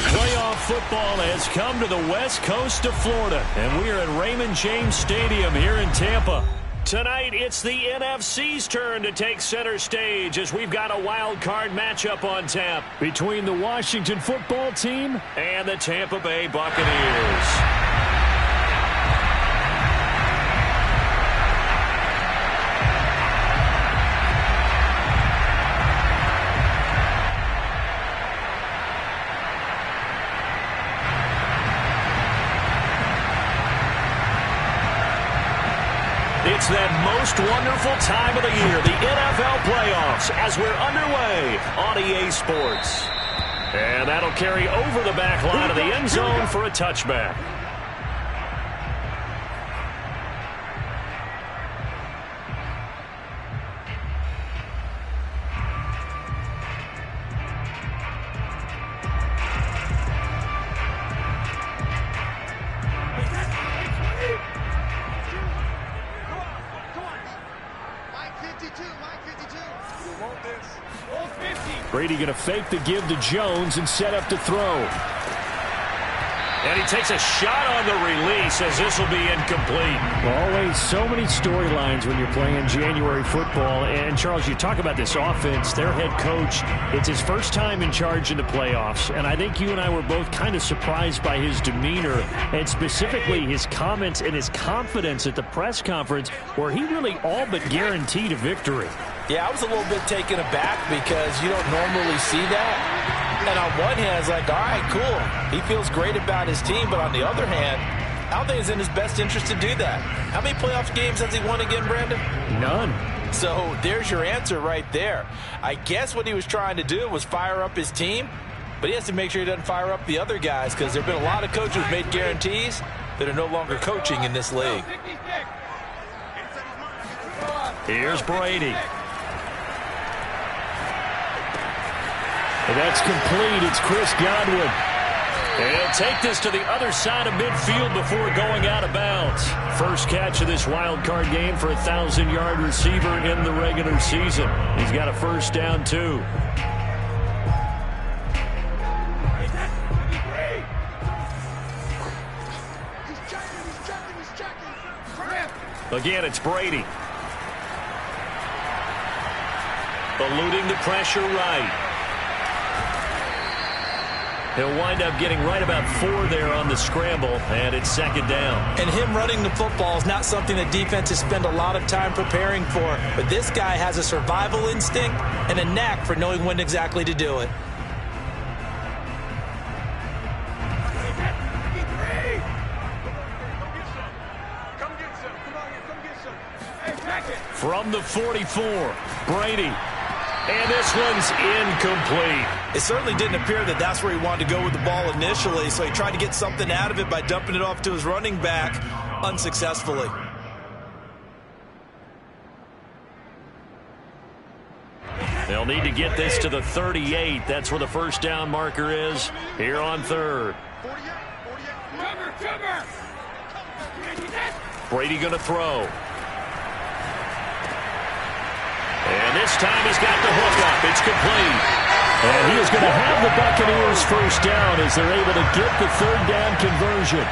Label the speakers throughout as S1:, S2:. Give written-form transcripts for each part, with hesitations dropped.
S1: Playoff football has come to the west coast of Florida, and we are at Raymond James Stadium here in Tampa. Tonight, it's the NFC's turn to take center stage as we've got a wild card matchup on tap between the Washington football team and the Tampa Bay Buccaneers. It's that most wonderful time of the year, the NFL playoffs, as we're underway on EA Sports. And that'll carry over the back line of the end zone for a touchback. Brady going to fake the give to Jones and set up to throw. And he takes a shot on the release as this will be incomplete. Always so many storylines when you're playing January football. And, Charles, you talk about this offense, their head coach. It's his first time in charge in the playoffs. And I think you and I were both kind of surprised by his demeanor and specifically his comments and his confidence at the press conference where he really all but guaranteed a victory.
S2: Yeah, I was a little bit taken aback because you don't normally see that. And on one hand, it's like, all right, cool. He feels great about his team. But on the other hand, I don't think it's in his best interest to do that. How many playoff games has he won again, Brandon?
S1: None.
S2: So there's your answer right there. I guess what he was trying to do was fire up his team. But he has to make sure he doesn't fire up the other guys because there have been a lot of coaches who've made guarantees that are no longer coaching in this league.
S1: Here's Brady. That's complete. It's Chris Godwin. And he'll take this to the other side of midfield before going out of bounds. First catch of this wild card game for a 1,000-yard receiver in the regular season. He's got a first down, too. Again, it's Brady. Eluding the pressure right. He'll wind up getting right about 4 there on the scramble, and it's second down.
S2: And him running the football is not something that defenses spend a lot of time preparing for. But this guy has a survival instinct and a knack for knowing when exactly to do it.
S1: From the 44, Brady. And this one's incomplete.
S2: It certainly didn't appear that that's where he wanted to go with the ball initially, so he tried to get something out of it by dumping it off to his running back unsuccessfully.
S1: They'll need to get this to the 38. That's where the first down marker is here on third. Brady going to throw. And this time he's got the hook up. It's complete. And he is going to have the Buccaneers first down as they're able to get the third down conversion.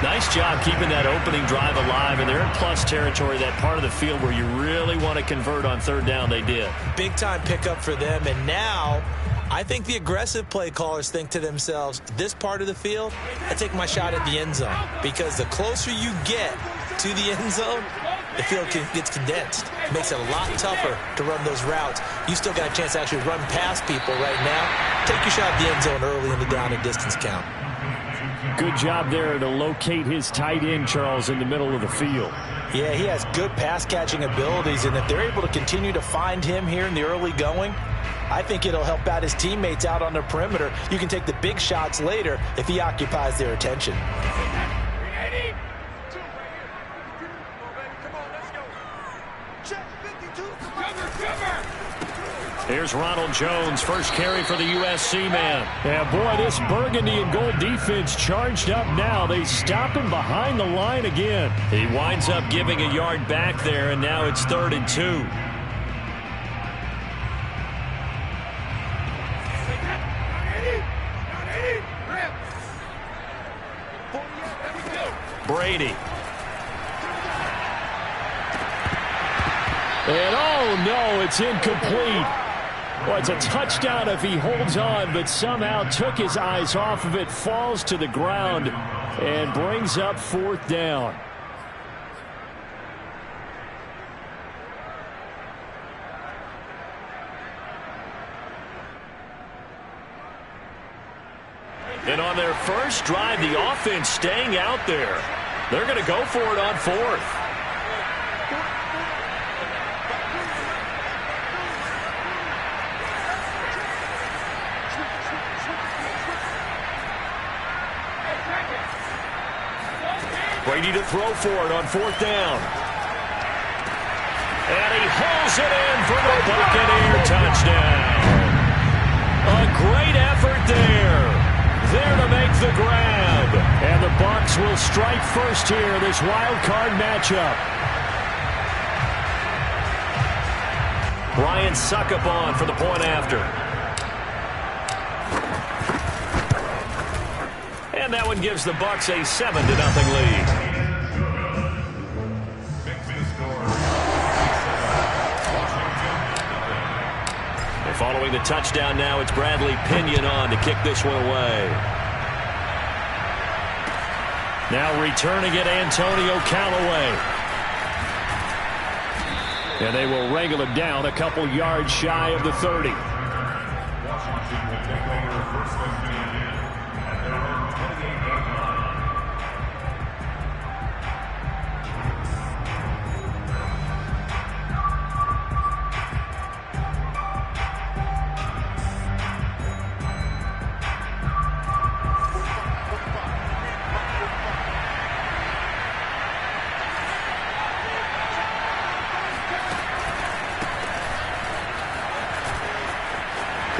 S1: Nice job keeping that opening drive alive, and they're in plus territory, that part of the field where you really want to convert on third down. They did.
S2: Big time pickup for them, and now I think the aggressive play callers think to themselves, this part of the field, I take my shot at the end zone, because the closer you get to the end zone, the field gets condensed. It makes it a lot tougher to run those routes. You still got a chance to actually run past people right now. Take your shot at the end zone early in the down and distance count.
S1: Good job there to locate his tight end, Charles, in the middle of the field.
S2: Yeah, he has good pass-catching abilities, and if they're able to continue to find him here in the early going, I think it'll help out his teammates out on the perimeter. You can take the big shots later if he occupies their attention.
S1: Here's Ronald Jones, first carry for the USC man. Yeah, boy, this burgundy and gold defense charged up now. They stop him behind the line again. He winds up giving a yard back there, and now it's 3rd and 2. Brady. And oh no, it's incomplete. Well, it's a touchdown if he holds on, but somehow took his eyes off of it, falls to the ground, and brings up 4th down. And on their first drive, the offense staying out there. They're going to go for it on 4th. Brady to throw for it on 4th down. And he hauls it in for the Buccaneer touchdown. A great effort there. There to make the grab. And the Bucs will strike first here, this wild card matchup. Brian Suckup on for the point after. And that one gives the Bucs a 7-0 lead. Following the touchdown now, it's Bradley Pinion on to kick this one away. Now returning it, Antonio Callaway. And they will wrangle it down a couple yards shy of the 30.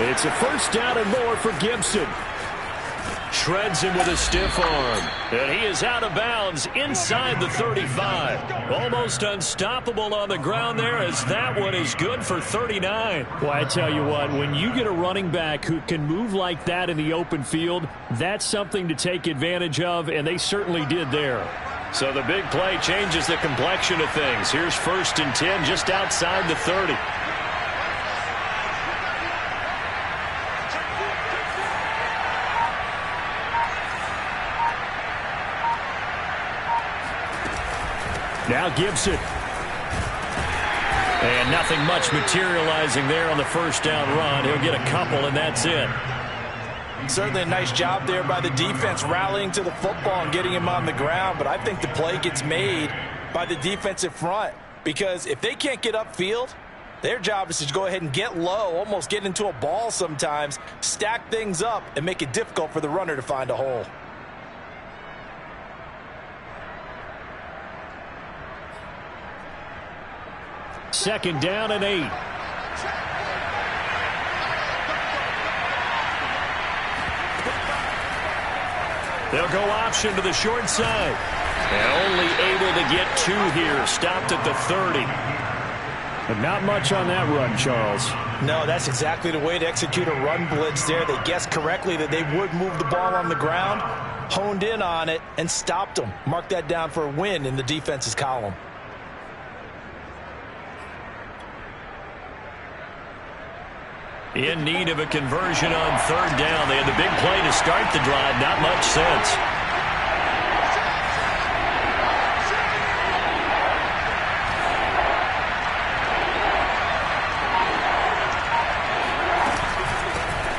S1: It's a 1st down and more for Gibson. Shreds him with a stiff arm. And he is out of bounds inside the 35. Almost unstoppable on the ground there, as that one is good for 39. Well, I tell you what, when you get a running back who can move like that in the open field, that's something to take advantage of, and they certainly did there. So the big play changes the complexion of things. Here's 1st and 10 just outside the 30. Now Gibson. And nothing much materializing there on the 1st down run. He'll get a couple, and that's it.
S2: Certainly a nice job there by the defense, rallying to the football and getting him on the ground. But I think the play gets made by the defensive front, because if they can't get upfield, their job is to go ahead and get low, almost get into a ball sometimes, stack things up, and make it difficult for the runner to find a hole.
S1: Second down and 8. They'll go option to the short side. And only able to get 2 here. Stopped at the 30. But not much on that run, Charles.
S2: No, that's exactly the way to execute a run blitz there. They guessed correctly that they would move the ball on the ground, honed in on it, and stopped them. Mark that down for a win in the defense's column.
S1: In need of a conversion on 3rd down. They had the big play to start the drive. Not much sense.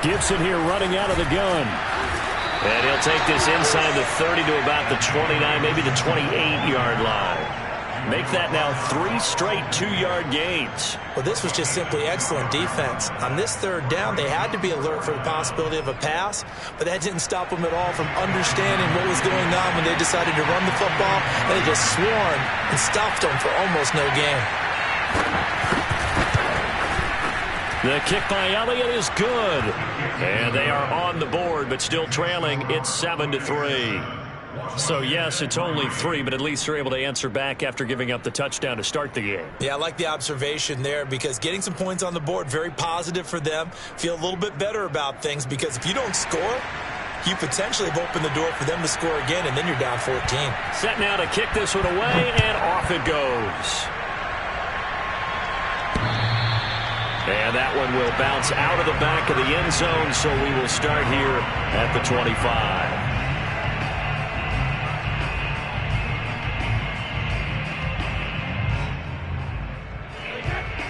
S1: Gibson here running out of the gun. And he'll take this inside the 30 to about the 29, maybe the 28-yard line. Make that now 3 straight 2-yard gains.
S2: Well, this was just simply excellent defense. On this 3rd down, they had to be alert for the possibility of a pass, but that didn't stop them at all from understanding what was going on when they decided to run the football, and they just swarmed and stopped them for almost no gain.
S1: The kick by Elliott is good. And they are on the board, but still trailing. It's 7-3. So, yes, it's only 3, but at least they're able to answer back after giving up the touchdown to start the game.
S2: Yeah, I like the observation there, because getting some points on the board, very positive for them. Feel a little bit better about things, because if you don't score, you potentially have opened the door for them to score again, and then you're down 14.
S1: Set now to kick this one away, and off it goes. And that one will bounce out of the back of the end zone, so we will start here at the 25.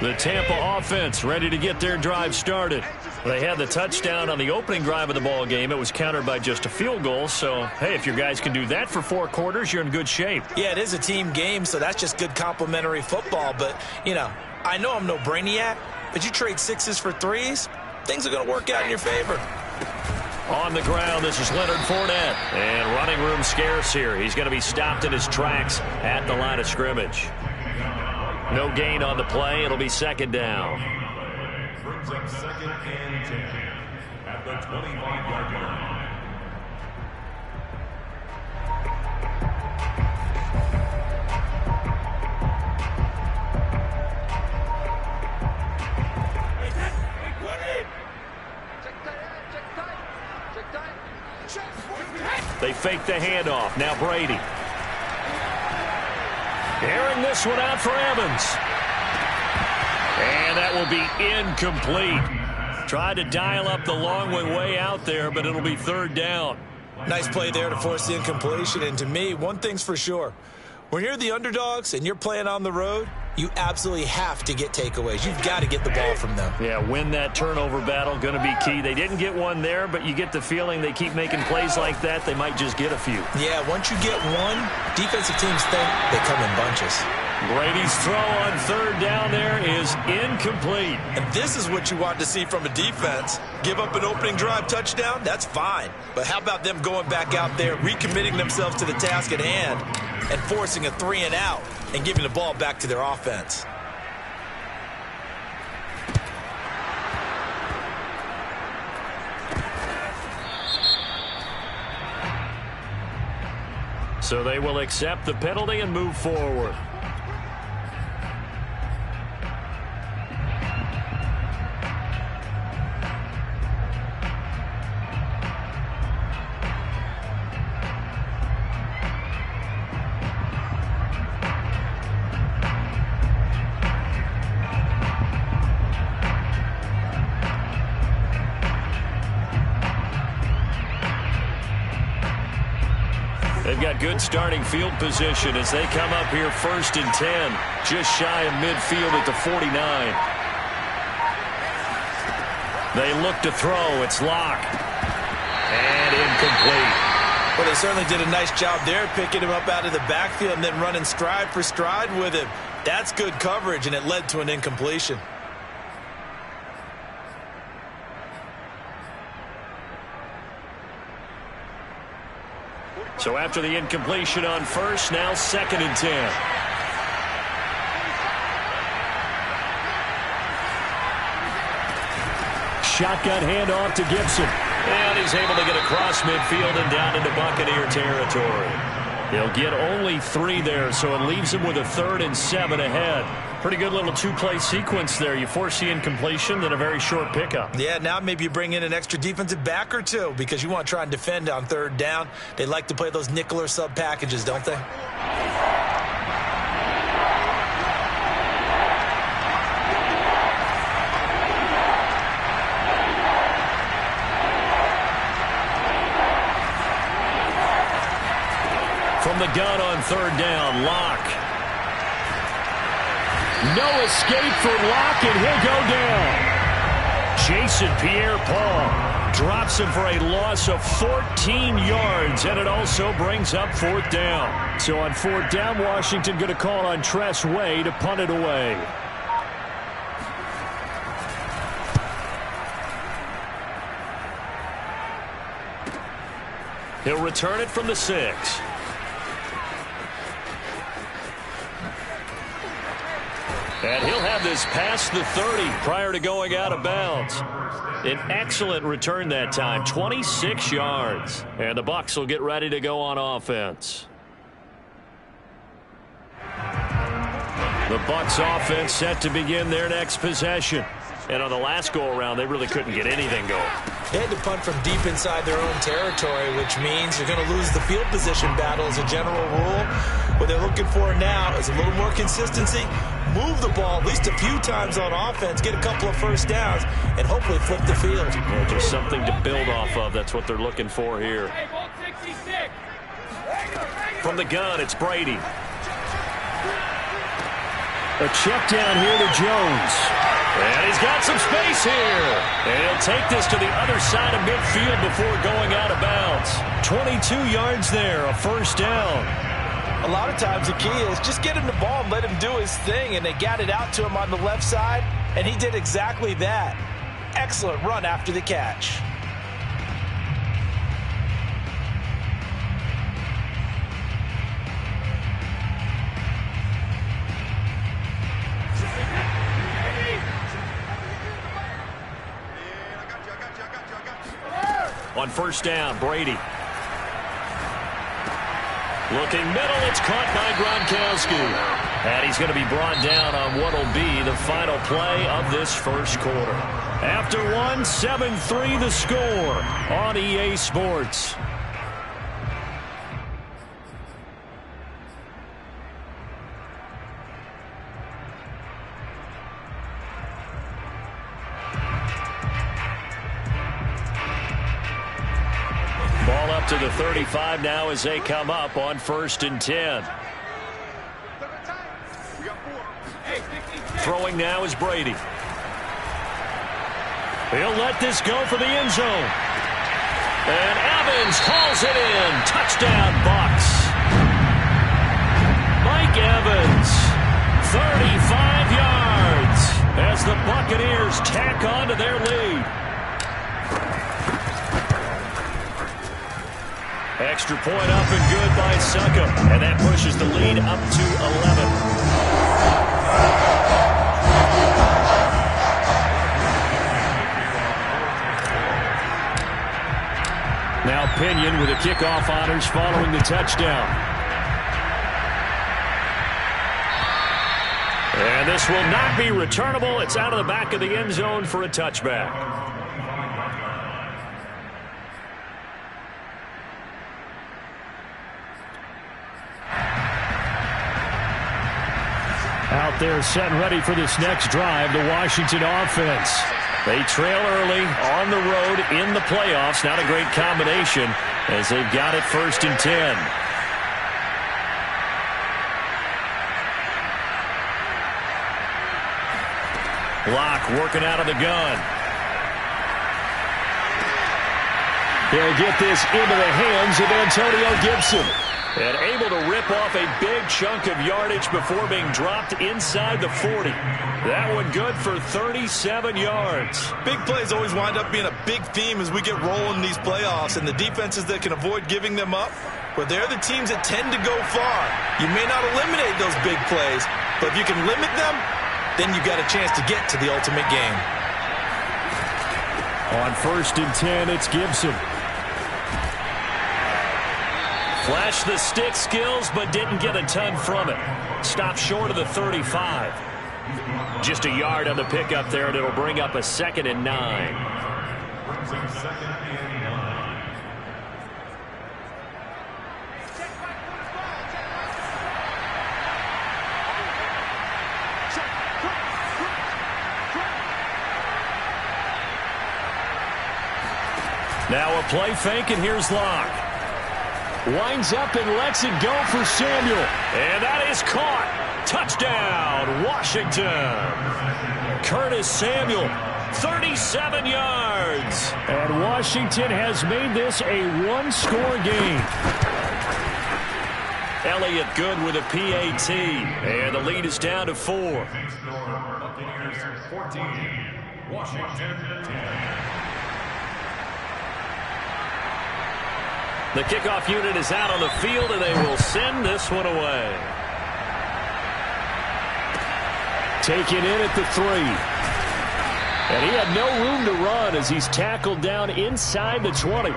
S1: The Tampa offense ready to get their drive started. They had the touchdown on the opening drive of the ball game. It was countered by just a field goal. So, hey, if your guys can do that for 4 quarters, you're in good shape.
S2: Yeah, it is a team game, so that's just good complimentary football. But, you know, I know I'm no brainiac, but you trade 6s for 3s, things are going to work out in your favor.
S1: On the ground, this is Leonard Fournette. And running room scarce here. He's going to be stopped in his tracks at the line of scrimmage. No gain on the play. It'll be second down.
S3: Brings up 2nd and 10 at the 25-yard line.
S1: They fake the handoff. Now Brady. Airing this one out for Evans. And that will be incomplete. Tried to dial up the long way out there, but it'll be 3rd down.
S2: Nice play there to force the incompletion. And to me, one thing's for sure. When you're the underdogs and you're playing on the road, you absolutely have to get takeaways. You've got to get the ball from them.
S1: Yeah, win that turnover battle, going to be key. They didn't get one there, but you get the feeling they keep making plays like that, they might just get a few.
S2: Yeah, once you get one, defensive teams think they come in bunches.
S1: Brady's throw on 3rd down there is incomplete.
S2: And this is what you want to see from a defense. Give up an opening drive touchdown, that's fine. But how about them going back out there, recommitting themselves to the task at hand, and forcing a 3-and-out and giving the ball back to their offense.
S1: So they will accept the penalty and move forward. They've got good starting field position as they come up here 1st and 10, just shy of midfield at the 49. They look to throw. It's Locke. And incomplete.
S2: Well, they certainly did a nice job there, picking him up out of the backfield and then running stride for stride with him. That's good coverage, and it led to an incompletion.
S1: So after the incompletion on 1st, now 2nd and 10. Shotgun handoff to Gibson. And he's able to get across midfield and down into Buccaneer territory. He'll get only 3 there, so it leaves him with a 3rd and 7 ahead. Pretty good little 2-play sequence there. You force the incompletion, then a very short pickup.
S2: Yeah, now maybe you bring in an extra defensive back or 2 because you want to try and defend on 3rd down. They like to play those nickel or sub packages, don't they?
S1: From the gun on 3rd down, Locke. No escape for Locke, and he'll go down. Jason Pierre-Paul drops him for a loss of 14 yards, and it also brings up 4th down. So on 4th down, Washington going to call on Tress Way to punt it away. He'll return it from the 6. And he'll have this past the 30 prior to going out of bounds. An excellent return that time, 26 yards. And the Bucs will get ready to go on offense. The Bucs offense set to begin their next possession. And on the last go-around, they really couldn't get anything going.
S2: They had to punt from deep inside their own territory, which means you're going to lose the field position battle as a general rule. What they're looking for now is a little more consistency, move the ball at least a few times on offense, get a couple of first downs, and hopefully flip the field.
S1: Yeah, just something to build off of. That's what they're looking for here. From the gun, it's Brady. A check down here to Jones. And he's got some space here. And he'll take this to the other side of midfield before going out of bounds. 22 yards there, a first down.
S2: A lot of times the key is just get him the ball and let him do his thing, and they got it out to him on the left side, and he did exactly that. Excellent run after the catch.
S1: On first down, Brady. Looking middle, it's caught by Gronkowski. And he's going to be brought down on what will be the final play of this first quarter. After one, 7-3 the score on EA Sports. Ball up to the 35 now as they come up on 1st and 10. Throwing now is Brady. He'll let this go for the end zone. And Evans hauls it in. Touchdown, Bucs. Mike Evans, 35 yards as the Buccaneers tack on to their lead. Extra point up and good by Suckup. And that pushes the lead up to 11. Now Pinion with the kickoff honors following the touchdown. And this will not be returnable. It's out of the back of the end zone for a touchback. Out there set and ready for this next drive, the Washington offense. They trail early on the road in the playoffs. Not a great combination as they've got it 1st and 10. Locke working out of the gun. He'll get this into the hands of Antonio Gibson. And able to rip off a big chunk of yardage before being dropped inside the 40. That one good for 37 yards.
S2: Big plays always wind up being a big theme as we get rolling in these playoffs, and the defenses that can avoid giving them up, well, they're the teams that tend to go far. You may not eliminate those big plays, but if you can limit them, then you got a chance to get to the ultimate game.
S1: On 1st and 10, it's Gibson. Flashed the stick skills, but didn't get a ton from it. Stopped short of the 35. Just a yard on the pickup there, and it'll bring up a 2nd and 9. Now a play fake, and here's Locke. Winds up and lets it go for Samuel. And that is caught. Touchdown, Washington. Curtis Samuel, 37 yards. And Washington has made this a one-score game. Elliott good with a PAT. And the lead is down to 4.
S3: Buccaneers 14, Washington 10.
S1: The kickoff unit is out on the field, and they will send this one away. Taken in at the 3. And he had no room to run as he's tackled down inside the 20.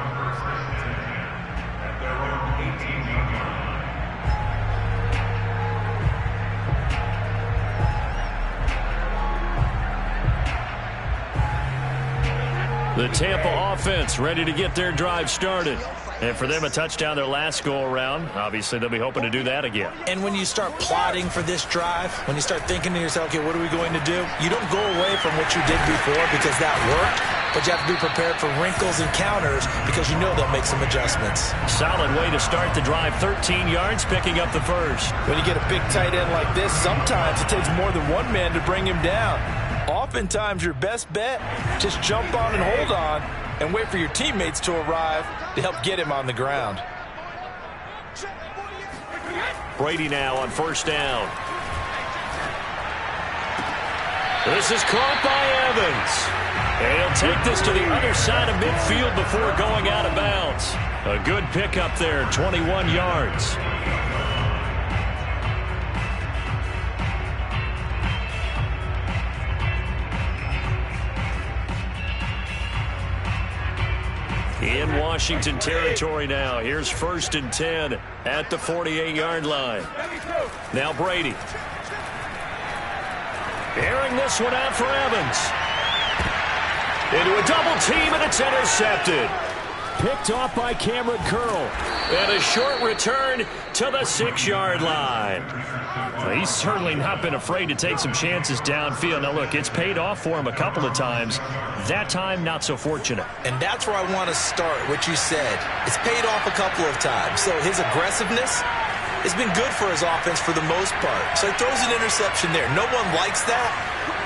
S1: The Tampa offense ready to get their drive started. And for them, a touchdown their last go-around. Obviously, they'll be hoping to do that again.
S2: And when you start plotting for this drive, when you start thinking to yourself, okay, what are we going to do? You don't go away from what you did before because that worked, but you have to be prepared for wrinkles and counters because you know they'll make some adjustments.
S1: Solid way to start the drive. 13 yards, picking up the first.
S4: When you get a big tight end like this, sometimes it takes more than one man to bring him down. Oftentimes, your best bet, just jump on and hold on and wait for your teammates to arrive to help get him on the ground.
S1: Brady now on first down. This is caught by Evans. And he'll take this to the other side of midfield before going out of bounds. A good pickup there, 21 yards. In Washington territory now. Here's 1st and 10 at the 48-yard line. Now Brady. Airing this one out for Evans. Into a double team, and it's intercepted. Picked off by Cameron Curl. And a short return to the 6-yard line. Well, he's certainly not been afraid to take some chances downfield. Now, look, it's paid off for him a couple of times. That time, not so fortunate.
S2: And that's where I want to start, what you said. It's paid off a couple of times. So his aggressiveness has been good for his offense for the most part. So he throws an interception there. No one likes that,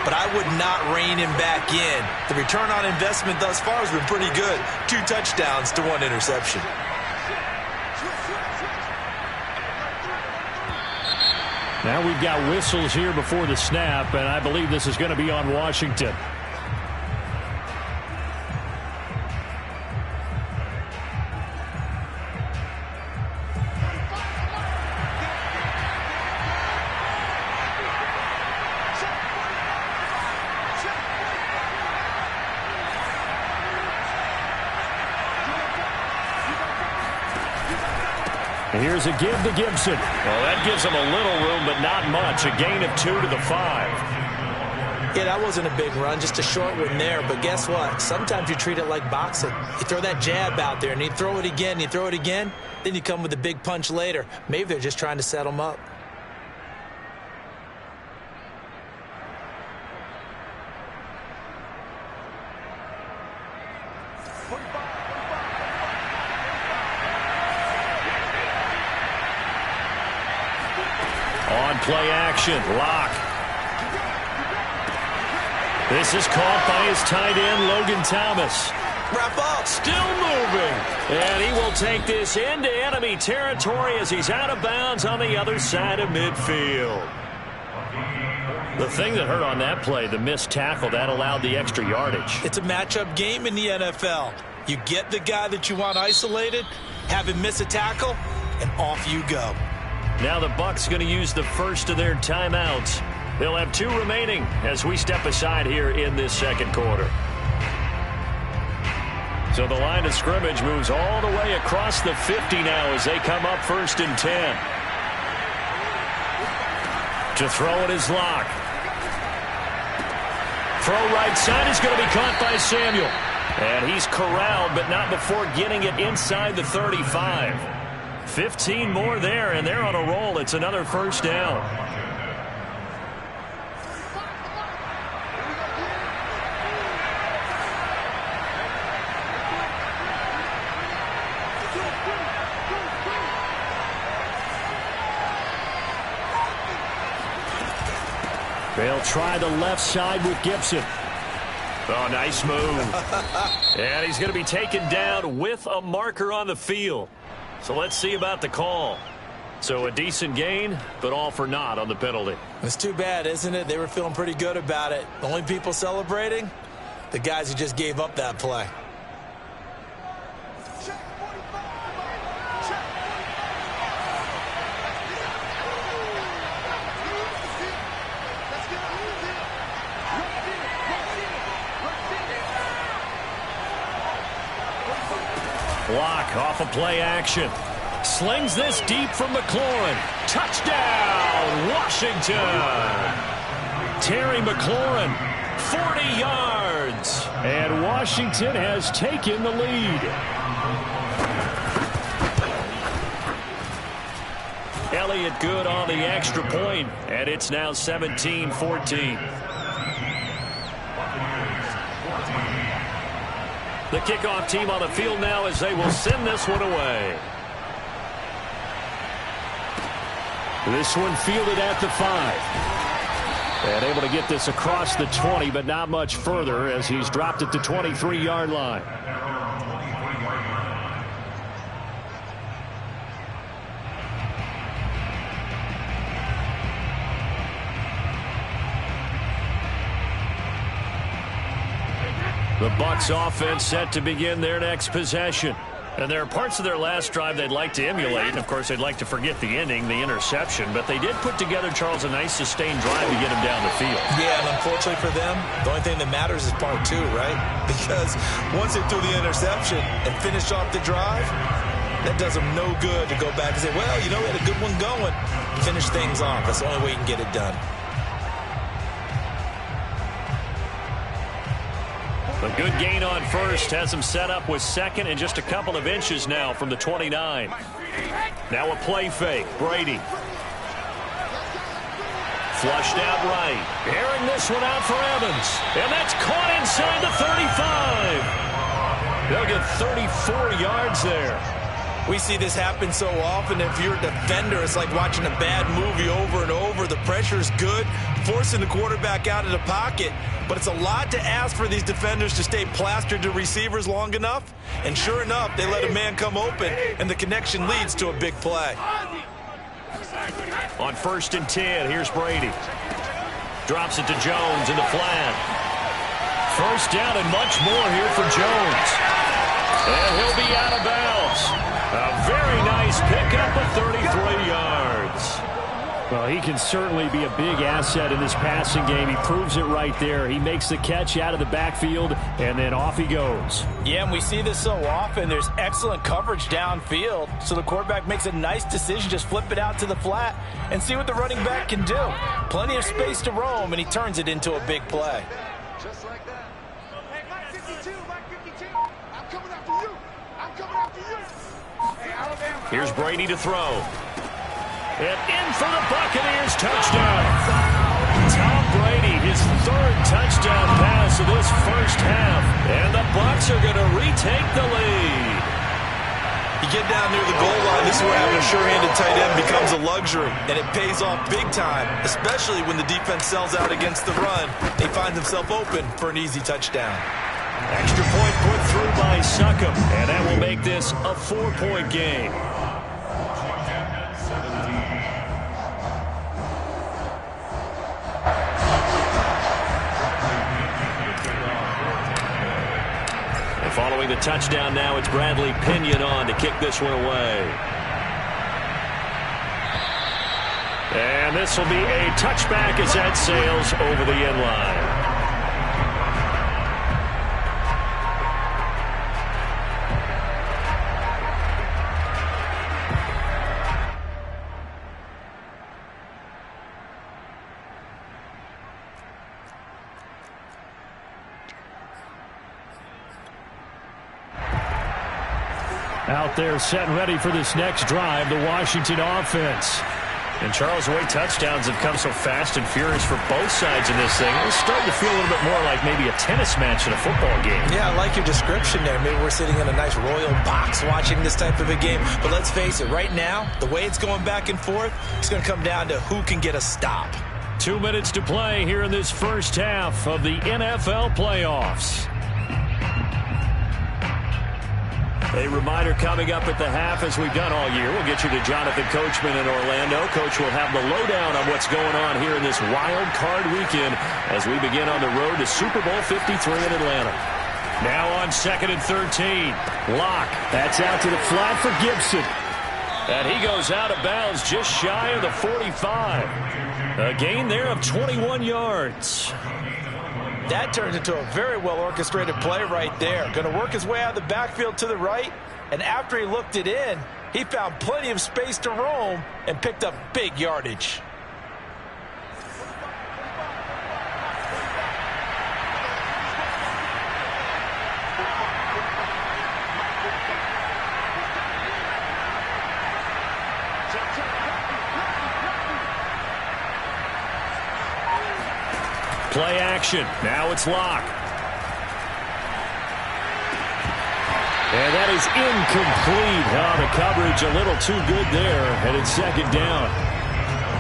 S2: but I would not rein him back in. The return on investment thus far has been pretty good. 2 touchdowns to 1 interception.
S1: Now we've got whistles here before the snap, and I believe this is going to be on Washington. Here's a give to Gibson. Well, that gives him a little room, but not much. A gain of 2 to the 5.
S2: Yeah, that wasn't a big run, just a short one there. But guess what? Sometimes you treat it like boxing. You throw that jab out there, and you throw it again, you throw it again, then you come with a big punch later. Maybe they're just trying to set him up.
S1: Play action. Lock. This is caught by his tight end, Logan Thomas.
S2: Wrap up.
S1: Still moving. And he will take this into enemy territory as he's out of bounds on the other side of midfield. The thing that hurt on that play, the missed tackle, that allowed the extra yardage.
S2: It's a matchup game in the NFL. You get the guy that you want isolated, have him miss a tackle, and off you go.
S1: Now the Bucs going to use the first of their timeouts. They'll have 2 remaining as we step aside here in this second quarter. So the line of scrimmage moves all the way across the 50 now as they come up 1st and 10. To throw it is Lock. Throw right side is going to be caught by Samuel. And he's corralled, but not before getting it inside the 35. 15 more there, and they're on a roll. It's another first down. They'll try the left side with Gibson. Oh, nice move. And he's going to be taken down with a marker on the field. So let's see about the call. So a decent gain, but all for naught on the penalty.
S2: It's too bad, isn't it? They were feeling pretty good about it. The only people celebrating, the guys who just gave up that play.
S1: Block off of play action. Slings this deep from McLaurin. Touchdown, Washington. Terry McLaurin, 40 yards. And Washington has taken the lead. Elliott good on the extra point, and it's now 17-14. The kickoff team on the field now as they will send this one away. This one fielded at the 5. And able to get this across the 20, but not much further as he's dropped it to 23-yard line. The Bucs offense set to begin their next possession. And there are parts of their last drive they'd like to emulate. Of course, they'd like to forget the ending, the interception. But they did put together, Charles, a nice sustained drive to get him down the field.
S2: Yeah, and unfortunately for them, the only thing that matters is part 2, right? Because once they threw the interception and finished off the drive, that does them no good to go back and say, well, you know, we had a good one going. Finish things off. That's the only way you can get it done.
S1: A good gain on first has him set up with second and just a couple of inches now from the 29. Now a play fake. Brady. Flushed out right. Airing this one out for Evans. And that's caught inside the 35. They'll get 34 yards there.
S2: We see this happen so often. If you're a defender, it's like watching a bad movie over and over. The pressure's good, forcing the quarterback out of the pocket. But it's a lot to ask for these defenders to stay plastered to receivers long enough. And sure enough, they let a man come open, and the connection leads to a big play.
S1: On 1st and 10, here's Brady. Drops it to Jones in the flat. First down and much more here for Jones. And he'll be out of bounds. A very nice pickup of 33 yards. Well, he can certainly be a big asset in this passing game. He proves it right there. He makes the catch out of the backfield, and then off he goes.
S4: Yeah, and we see this so often. There's excellent coverage downfield, so the quarterback makes a nice decision. Just flip it out to the flat and see what the running back can do. Plenty of space to roam, and he turns it into a big play.
S5: Just like that. Hey, Mike 52, Mike 52. I'm coming after you. I'm coming after you. Hey, Alabama.
S1: Here's Brady to throw. And in for the Buccaneers, touchdown. Tom Brady, his 3rd touchdown pass of this first half. And the Bucs are going to retake the lead.
S2: You get down near the goal line, this is where having a sure-handed tight end becomes a luxury. And it pays off big time, especially when the defense sells out against the run. He finds himself open for an easy touchdown.
S1: Extra point put through by Succop. And that will make this a 4-point game. Following the touchdown now, it's Bradley Pinion on to kick this one away. And this will be a touchback as that sails over the end line. Out there set and ready for this next drive, the Washington offense. And Charles, the way touchdowns have come so fast and furious for both sides in this thing, it's starting to feel a little bit more like maybe a tennis match in a football game.
S2: Yeah, I like your description there. Maybe we're sitting in a nice royal box watching this type of a game. But let's face it, right now, the way it's going back and forth, it's going to come down to who can get a stop.
S1: 2 minutes to play here in this first half of the NFL playoffs. A reminder coming up at the half, as we've done all year. We'll get you to Jonathan Coachman in Orlando. Coach will have the lowdown on what's going on here in this wild card weekend as we begin on the road to Super Bowl 53 in Atlanta. Now on 2nd and 13. Locke. That's out to the flat for Gibson. And he goes out of bounds just shy of the 45. A gain there of 21 yards.
S4: That turns into a very well-orchestrated play right there. Going to work his way out of the backfield to the right, and after he looked it in, he found plenty of space to roam and picked up big yardage.
S1: Play action. Now it's Locke. And that is incomplete. Oh, the coverage a little too good there, and it's second down.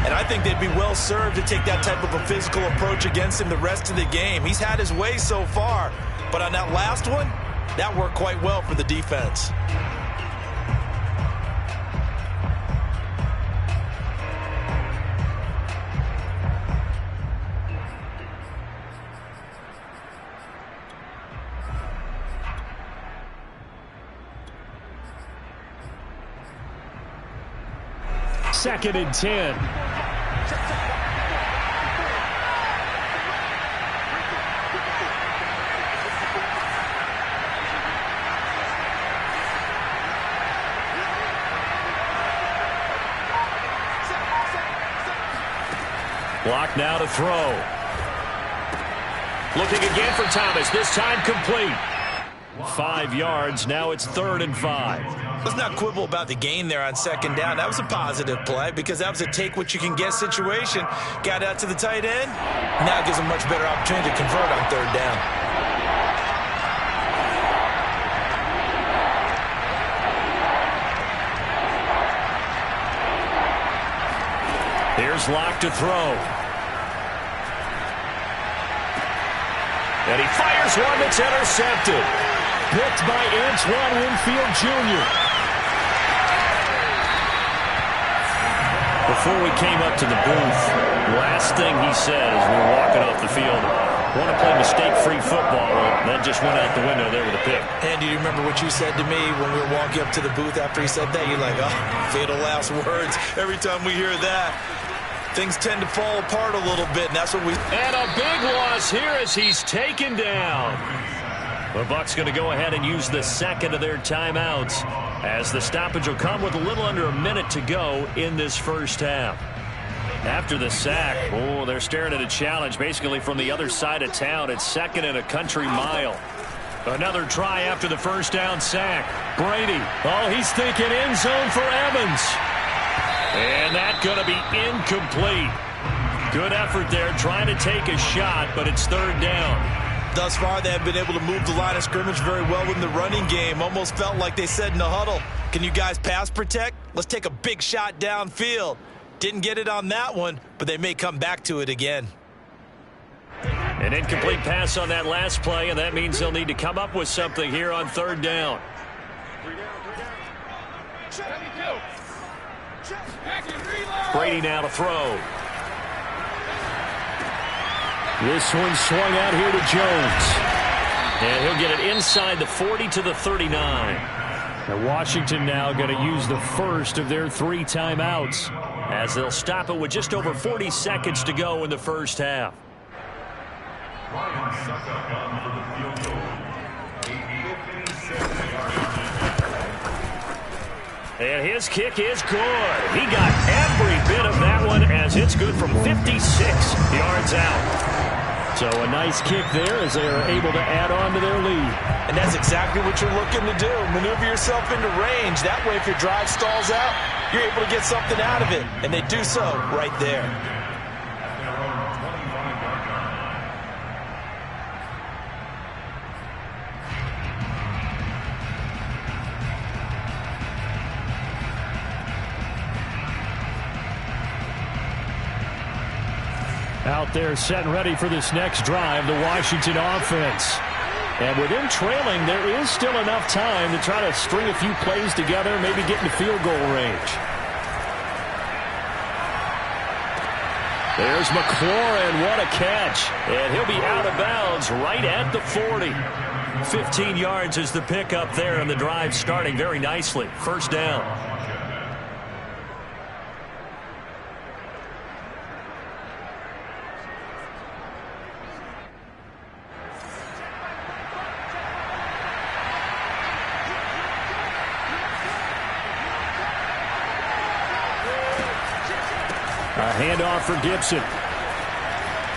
S4: And I think they'd be well served to take that type of a physical approach against him the rest of the game. He's had his way so far, but on that last one, that worked quite well for the defense.
S1: Second and 10. Block now to throw. Looking again for Thomas. This time complete. 5 yards. Now it's 3rd and 5.
S4: Let's not quibble about the gain there on second down. That was a positive play because that was a take-what-you-can-get situation. Got out to the tight end. Now gives a much better opportunity to convert on 3rd down.
S1: Here's Locke to throw. And he fires one that's intercepted. Picked by Antoine Winfield Jr. Before we came up to the booth, last thing he said as we were walking off the field, want to play mistake-free football. Well, that just went out the window there with a pick.
S4: And do you remember what you said to me when we were walking up to the booth after he said that? You're like, oh, fatal last words. Every time we hear that, things tend to fall apart a little bit, and that's what we...
S1: And a big loss here as he's taken down. The Bucs going to go ahead and use the second of their timeouts as the stoppage will come with a little under a minute to go in this first half. After the sack, oh, they're staring at a challenge basically from the other side of town. It's 2nd and a country mile. Another try after the first down sack. Brady, oh, he's thinking end zone for Evans. And that's going to be incomplete. Good effort there trying to take a shot, but it's 3rd down.
S4: Thus far, they have been able to move the line of scrimmage very well in the running game. Almost felt like they said in the huddle, can you guys pass protect? Let's take a big shot downfield. Didn't get it on that one, but they may come back to it again.
S1: An incomplete pass on that last play, and that means they'll need to come up with something here on 3rd down. Brady now to throw. This one swung out here to Jones. And he'll get it inside the 40 to the 39. Now Washington now going to use the first of their 3 timeouts as they'll stop it with just over 40 seconds to go in the first half. And his kick is good. He got every bit of that one as it's good from 56 yards out. So a nice kick there as they are able to add on to their lead.
S4: And that's exactly what you're looking to do. Maneuver yourself into range. That way, if your drive stalls out, you're able to get something out of it. And they do so right there.
S1: Out there set and ready for this next drive, the Washington offense. And with them trailing, there is still enough time to try to string a few plays together, maybe get into field goal range. There's McLaurin, what a catch. And he'll be out of bounds right at the 40. 15 yards is the pickup there, and the drive starting very nicely. 1st down. A handoff for Gibson.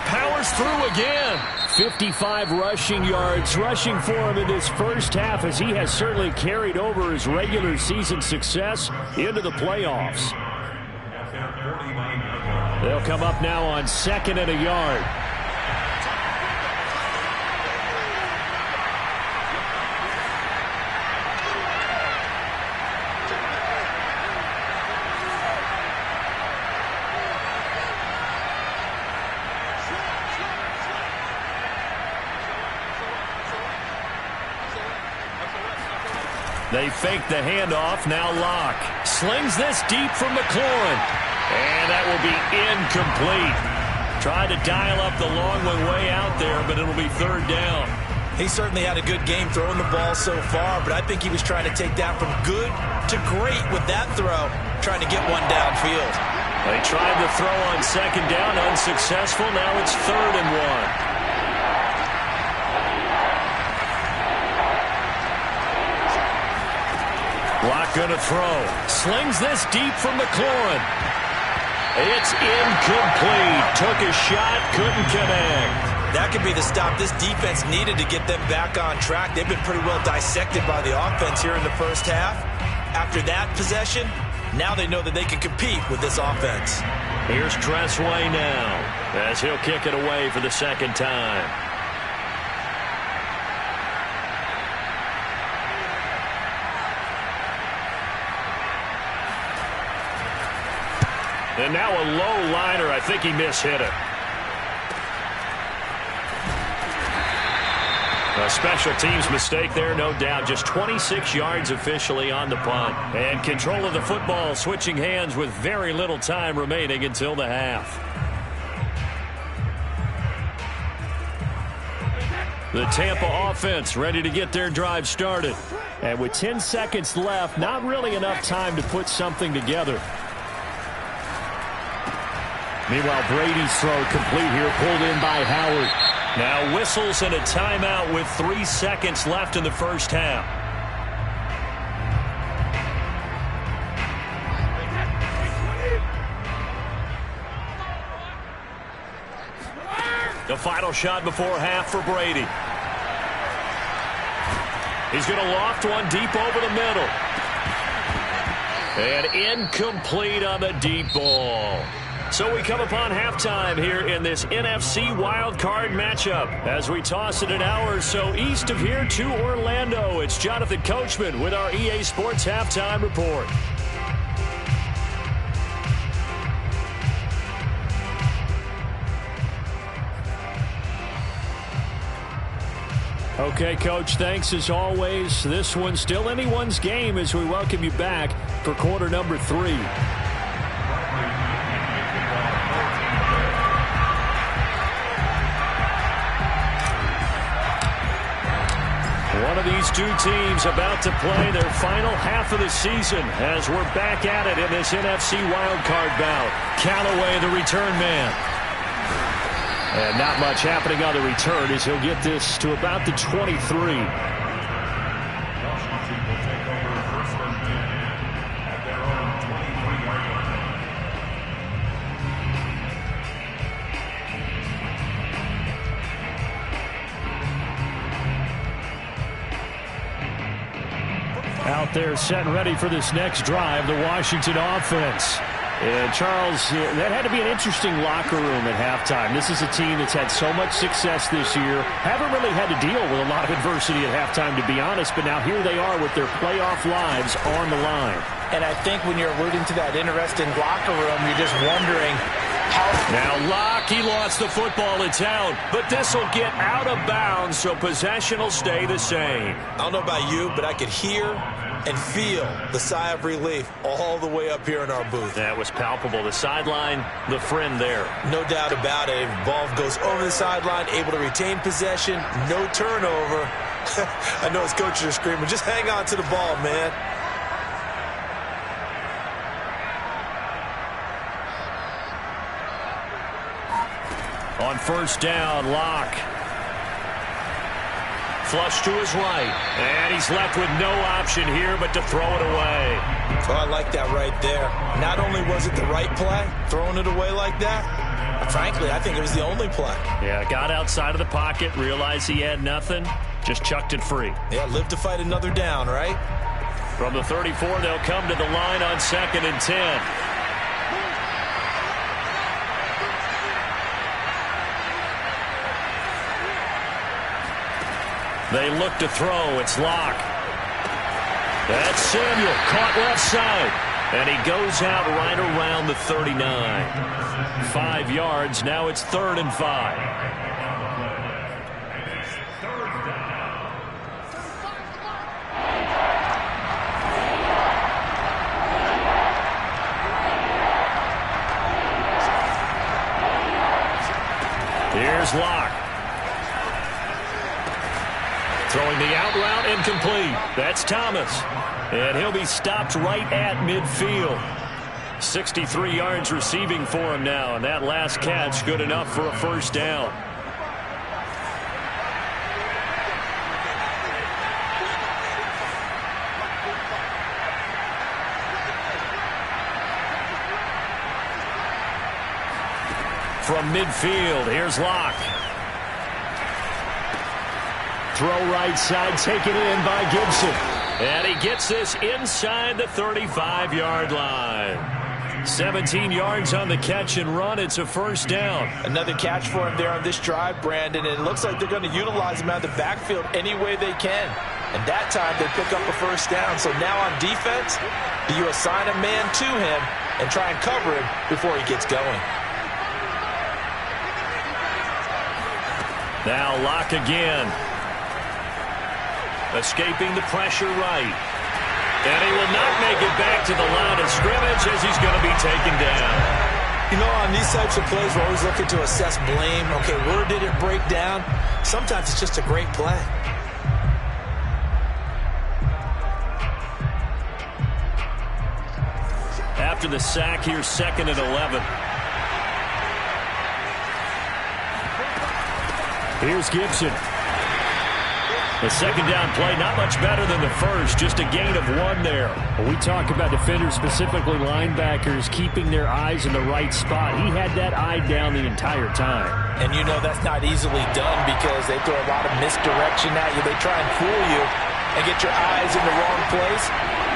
S1: Powers through again. 55 rushing yards rushing for him in this first half as he has certainly carried over his regular season success into the playoffs. They'll come up now on 2nd and a yard. They fake the handoff. Now Locke slings this deep from McLaurin. And that will be incomplete. Tried to dial up the long one way out there, but it'll be third down.
S2: He certainly had a good game throwing the ball so far, but I think he was trying to take that from good to great with that throw, trying to get one downfield.
S1: They tried to throw on second down, unsuccessful. Now it's 3rd and 1. Locke going to throw. Slings this deep from McLaurin. It's incomplete. Took a shot, couldn't connect.
S2: That could be the stop this defense needed to get them back on track. They've been pretty well dissected by the offense here in the first half. After that possession, now they know that they can compete with this offense.
S1: Here's Tressway now as he'll kick it away for the second time. And now a low liner. I think he mishit it. A special teams mistake there, no doubt. Just 26 yards officially on the punt. And control of the football switching hands with very little time remaining until the half. The Tampa offense ready to get their drive started. And with 10 seconds left, not really enough time to put something together. Meanwhile, Brady's throw complete here, pulled in by Howard. Now whistles and a timeout with 3 seconds left in the first half. The final shot before half for Brady. He's going to loft one deep over the middle. And incomplete on the deep ball. So we come upon halftime here in this NFC wildcard matchup. As we toss it an hour or so east of here to Orlando, it's Jonathan Coachman with our EA Sports Halftime Report. Okay, Coach, thanks as always. This one's still anyone's game as we welcome you back for quarter number 3. One of these two teams about to play their final half of the season as we're back at it in this NFC wildcard bout. Callaway, the return man. And not much happening on the return as he'll get this to about the 23. Out there set and ready for this next drive, the Washington offense. And Charles, that had to be an interesting locker room at halftime. This is a team that's had so much success this year. Haven't really had to deal with a lot of adversity at halftime, to be honest, but now here they are with their playoff lives on the line. And I think when you're alluding to that interesting locker room, you're just wondering how... Now Locke, he lost the football, it's out, but this will get out of bounds, so possession will stay the same.
S2: I don't know about you, but I could hear and feel the sigh of relief all the way up here in our booth.
S1: That was palpable. The sideline, the friend there.
S2: No doubt about it. If the ball goes over the sideline, able to retain possession, no turnover. I know his coaches are screaming, just hang on to the ball, man.
S1: On first down, Locke. Flush to his right, and he's left with no option here but to throw it away.
S2: Oh, I like that right there. Not only was it the right play, throwing it away like that, frankly, I think it was the only play.
S1: Yeah, got outside of the pocket, realized he had nothing, just chucked it free.
S2: Yeah, live to fight another down, right?
S1: From the 34, they'll come to the line on 2nd and 10. They look to throw. It's Locke. That's Samuel. Caught left side. And he goes out right around the 39. 5 yards. Now it's 3rd and 5. Throwing the out route incomplete. That's Thomas. And he'll be stopped right at midfield. 63 yards receiving for him now, and that last catch good enough for a first down. From midfield, here's Locke. Throw right side, taken in by Gibson. And he gets this inside the 35-yard line. 17 yards on the catch and run. It's a first down.
S4: Another catch for him there on this drive, Brandon. And it looks like they're going to utilize him out of the backfield any way they can. And that time they pick up a first down. So now on defense, do you assign a man to him and try and cover him before he gets going?
S1: Now Locke again. Escaping the pressure right. And he will not make it back to the line of scrimmage as he's going to be taken down.
S2: You know, on these types of plays, we're always looking to assess blame. Okay, where did it break down? Sometimes it's just a great play.
S1: After the sack, here's 2nd and 11. Here's Gibson. The second down play, not much better than the first, just a gain of 1 there.
S6: When we talk about defenders, specifically linebackers, keeping their eyes in the right spot. He had that eye down the entire time.
S4: And you know that's not easily done because they throw a lot of misdirection at you. They try and fool you and get your eyes in the wrong place.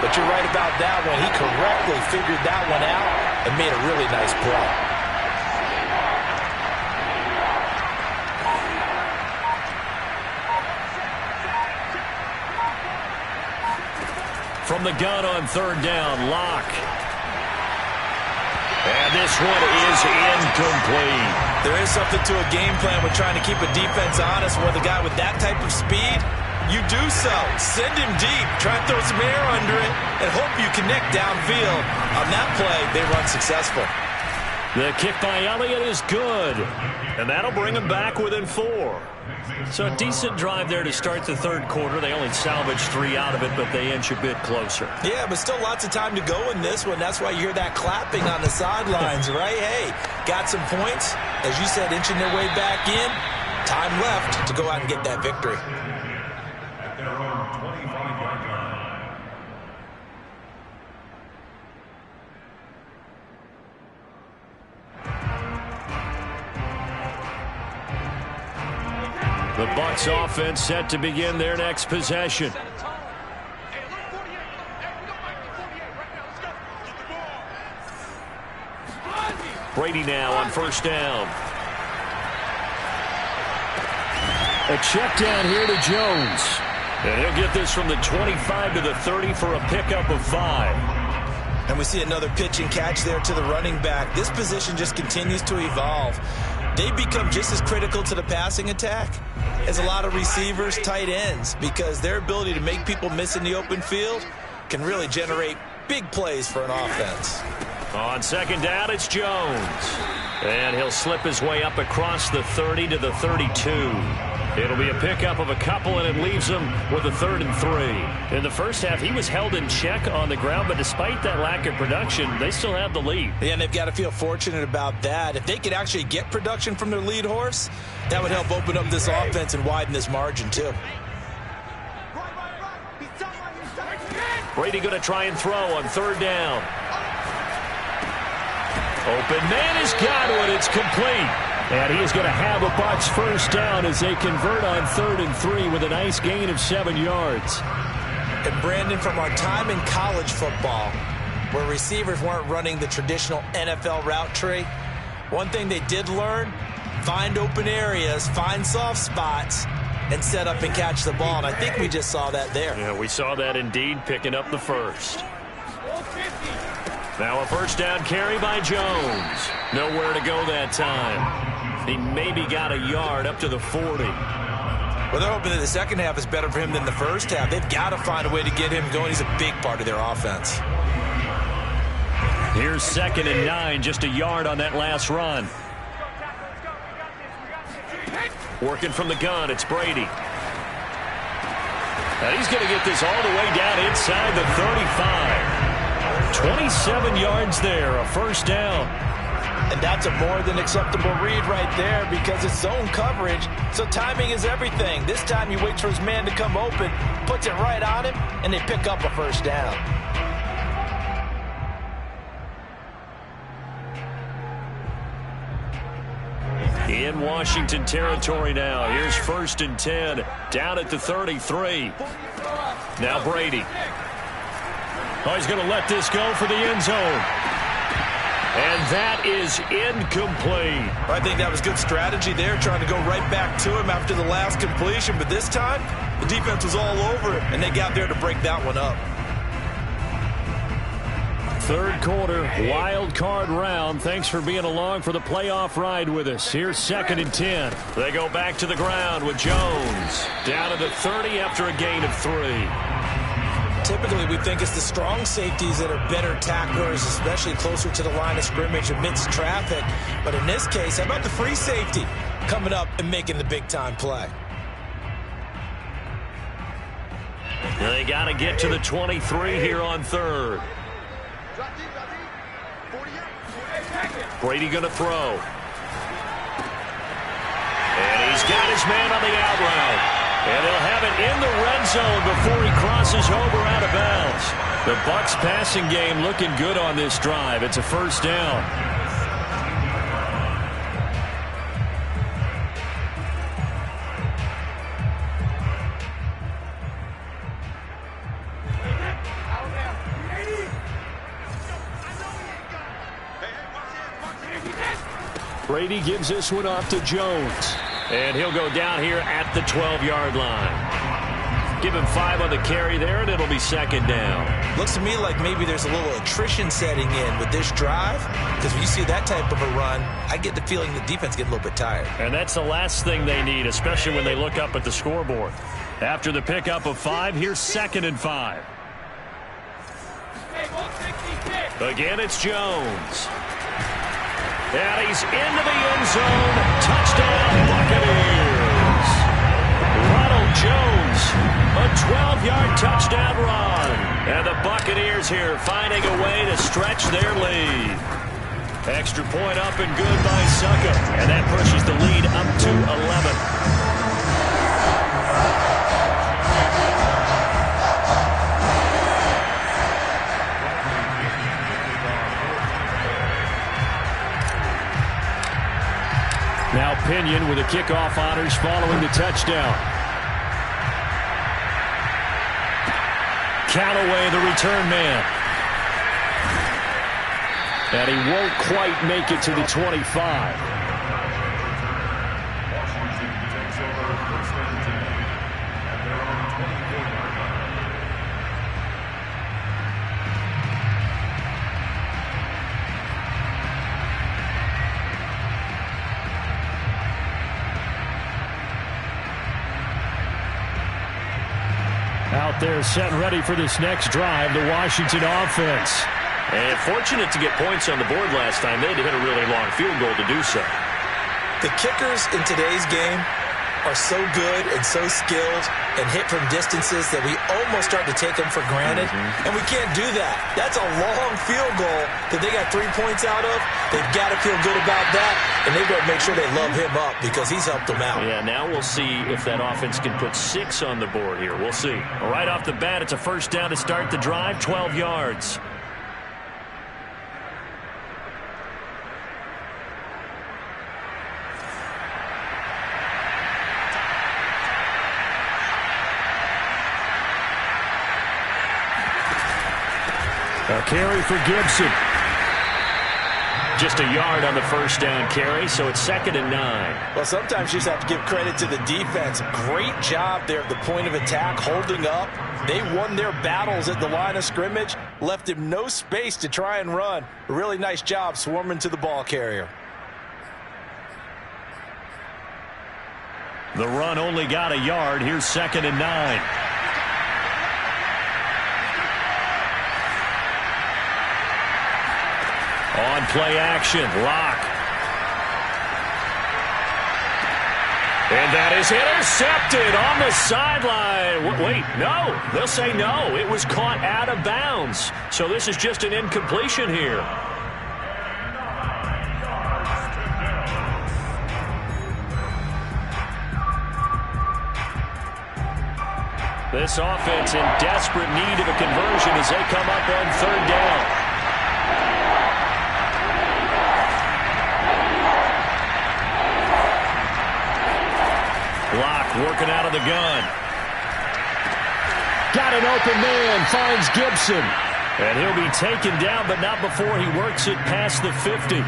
S4: But you're right about that one. He correctly figured that one out and made a really nice play.
S1: From the gun on 3rd down, Locke. And this one is incomplete.
S4: There is something to a game plan with trying to keep a defense honest with a guy with that type of speed. You do so. Send him deep. Try and throw some air under it and hope you connect downfield. On that play, they run successful.
S1: The kick by Elliott is good. And that'll bring him back within 4. So a decent drive there to start the 3rd quarter. They only salvaged 3 out of it, but they inch a bit closer.
S2: Yeah, but still lots of time to go in this one. That's why you hear that clapping on the sidelines, right? Hey, got some points. As you said, inching their way back in. Time left to go out and get that victory.
S3: At their own 25-yard line.
S1: The Bucs offense set to begin their next possession. Brady now on 1st down. A check down here to Jones. And he'll get this from the 25 to the 30 for a pickup of 5.
S2: And we see another pitch and catch there to the running back. This position just continues to evolve. They become just as critical to the passing attack as a lot of receivers, tight ends, because their ability to make people miss in the open field can really generate big plays for an offense.
S1: On 2nd down, it's Jones. And he'll slip his way up across the 30 to the 32. It'll be a pickup of a couple, and it leaves him with a 3rd and 3. In the first half, he was held in check on the ground, but despite that lack of production, they still have the lead.
S2: Yeah, and they've got to feel fortunate about that. If they could actually get production from their lead horse, that would help open up this offense and widen this margin, too.
S1: Brady going to try and throw on 3rd down. Open man has got one. It's complete. And he is going to have a Bucs first down as they convert on 3rd and 3 with a nice gain of 7 yards.
S2: And Brandon, from our time in college football, where receivers weren't running the traditional NFL route tree, one thing they did learn, find open areas, find soft spots, and set up and catch the ball. And I think we just saw that there.
S1: Yeah, we saw that indeed, picking up the first. Now a first down carry by Jones. Nowhere to go that time. He maybe got a yard up to the 40.
S2: Well, they're hoping that the second half is better for him than the first half. They've got to find a way to get him going. He's a big part of their offense.
S1: Here's 2nd and 9, just a yard on that last run. Working from the gun, it's Brady. And he's going to get this all the way down inside the 35. 27 yards there, a first down.
S4: And that's a more than acceptable read right there because it's zone coverage, so timing is everything. This time he waits for his man to come open, puts it right on him, and they pick up a first down.
S1: In Washington territory now. Here's 1st and 10. Down at the 33. Now Brady. Oh, he's going to let this go for the end zone. And that is incomplete.
S4: I think that was good strategy there, trying to go right back to him after the last completion. But this time, the defense was all over it, and they got there to break that one up.
S1: Third quarter, wild card round. Thanks for being along for the playoff ride with us. Here's 2nd and 10. They go back to the ground with Jones. Down to the 30 after a gain of 3.
S2: Typically, we think it's the strong safeties that are better tacklers, especially closer to the line of scrimmage amidst traffic. But in this case, how about the free safety coming up and making the big-time play?
S1: They got to get to the 23 here on 3rd. Brady going to throw. And he's got his man on the out route. And he'll have it in the red zone before he crosses over out of bounds. The Bucs passing game looking good on this drive. It's a first down. Brady gives this one off to Jones. And he'll go down here at the 12-yard line. Give him 5 on the carry there, and it'll be 2nd down.
S2: Looks to me like maybe there's a little attrition setting in with this drive, because when you see that type of a run, I get the feeling the defense getting a little bit tired.
S1: And that's the last thing they need, especially when they look up at the scoreboard. After the pickup of 5, here's 2nd and 5. Again, it's Jones. And he's into the end zone. Touchdown, Buccaneers. Ronald Jones, a 12-yard touchdown run. And the Buccaneers here finding a way to stretch their lead. Extra point up and good by Succa. And that pushes the lead up to 11. Now Pinion with the kickoff honors following the touchdown. Callaway, the return man. And he won't quite make it to the 25. Out there set and ready for this next drive, the Washington offense. And fortunate to get points on the board last time. They had to hit a really long field goal to do so.
S2: The kickers in today's game are so good and so skilled and hit from distances that we almost start to take them for granted. And we can't do that. That's a long field goal that they got 3 points out of. They've got to feel good about that, and they've got to make sure they love him up because he's helped them out.
S1: Yeah, now we'll see if that offense can put 6 on the board here. We'll see. Right off the bat, it's a first down to start the drive, 12 yards. A carry for Gibson. Just a yard on the first down carry, so it's 2nd and 9.
S4: Well, sometimes you just have to give credit to the defense. Great job there at the point of attack, holding up. They won their battles at the line of scrimmage, left him no space to try and run. A really nice job swarming to the ball carrier.
S1: The run only got a yard. Here's 2nd and 9. On play action, Locke. And that is intercepted on the sideline. Wait, no. They'll say no. It was caught out of bounds. So this is just an incompletion here. This offense in desperate need of a conversion as they come up on third down. Block working out of the gun.
S6: Got an open man, finds Gibson.
S1: And he'll be taken down, but not before he works it past the 50.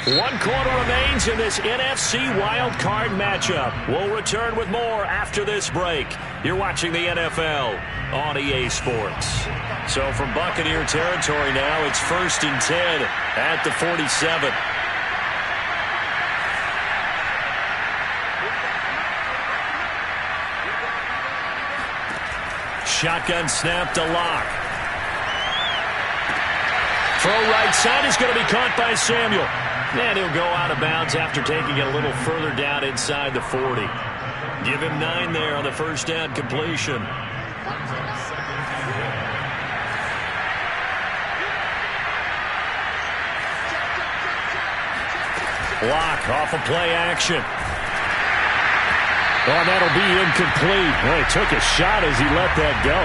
S1: 1 quarter remains in this NFC wild card matchup. We'll return with more after this break. You're watching the NFL on EA Sports. So from Buccaneer territory now, it's 1st and 10 at the 47. Shotgun snap to Locke. Throw right side is going to be caught by Samuel. And he'll go out of bounds after taking it a little further down inside the 40. Give him 9 there on the first down completion. Block off of play action.
S6: Oh, that'll be incomplete. Well, he took a shot as he let that go.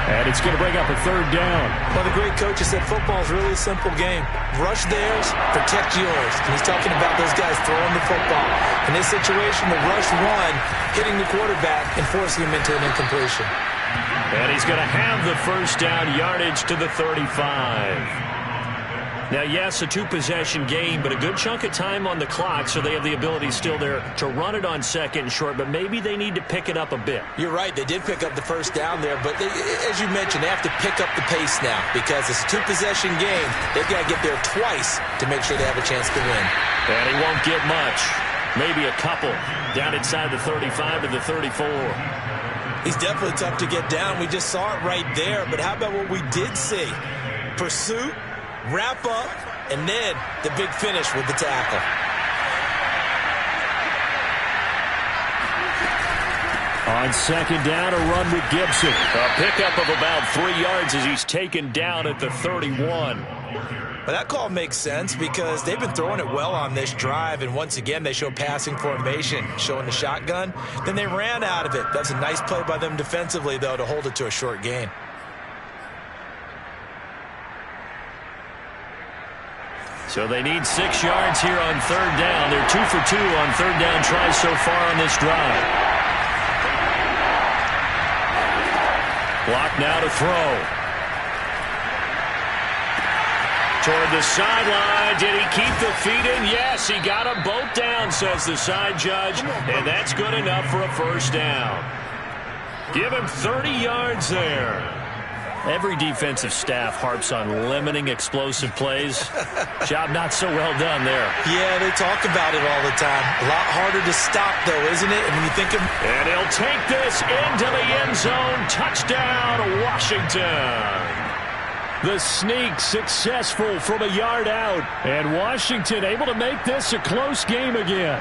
S6: And it's going to bring up a third down.
S2: Well, the great coach has said football is really a simple game. Rush theirs, protect yours. And he's talking about those guys throwing the football. In this situation, the rush one, hitting the quarterback and forcing him into an incompletion.
S1: And he's going to have the first down yardage to the 35. Now, yes, a 2-possession game, but a good chunk of time on the clock, so they have the ability still there to run it on second and short, but maybe they need to pick it up a bit.
S2: You're right. They did pick up the first down there, but as you mentioned, they have to pick up the pace now because it's a 2-possession game. They've got to get there twice to make sure they have a chance to win.
S1: And he won't get much. Maybe a couple down inside the 35 to the 34.
S2: He's definitely tough to get down. We just saw it right there, but how about what we did see? Pursuit, wrap up, and then the big finish with the tackle.
S6: On second down, a run with Gibson.
S1: A pickup of about 3 yards as he's taken down at the 31.
S2: But that call makes sense because they've been throwing it well on this drive, and once again they show passing formation, showing the shotgun. Then they ran out of it. That's a nice play by them defensively, though, to hold it to a short gain.
S1: So they need 6 yards here on third down. They're 2 for 2 on third down tries so far on this drive. Block now to throw. Toward the sideline. Did he keep the feet in? Yes, he got them both down, says the side judge. And that's good enough for a first down. Give him 30 yards there. Every defensive staff harps on limiting explosive plays. Job not so well done there.
S2: Yeah, they talk about it all the time. A lot harder to stop, though, isn't it? And when you think of...
S1: And he'll take this into the end zone. Touchdown, Washington.
S6: The sneak successful from a yard out. And Washington able to make this a close game again.